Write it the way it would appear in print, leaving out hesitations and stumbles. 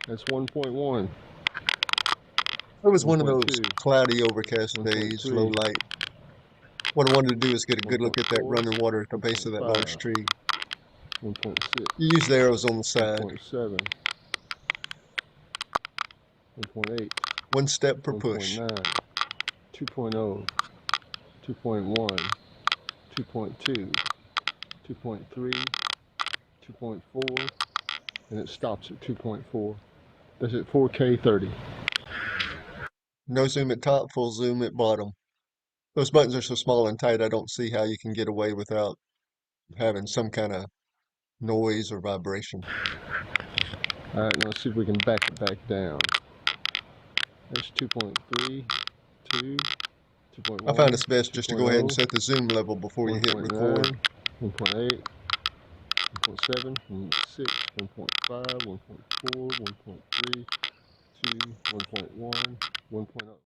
That's 1.1. It was one of those 1.2. cloudy, overcast days, 1.3. low light. What I wanted to do is get a good look at that 1.4. running water at the base of that large 1.5. tree. 1.6. You use the arrows on the side. 1.7. 1.8. One step per push. 1.9. 2.0. 2.1. 2.2. 2.3. 2.4. And it stops at 2.4. That's at 4K 30. No zoom at top, full zoom at bottom. Those buttons are so small and tight, I don't see how you can get away without having some kind of noise or vibration. Alright, now let's see if we can back it back down. That's 2.3, 2, 2.1. I find it's best just to go ahead and 2.0, set the zoom level before you hit 1.9, record. 1.8, 1.7, 1.6, 1.5, 1.4, 1.3, 2, 1.1, 1.0.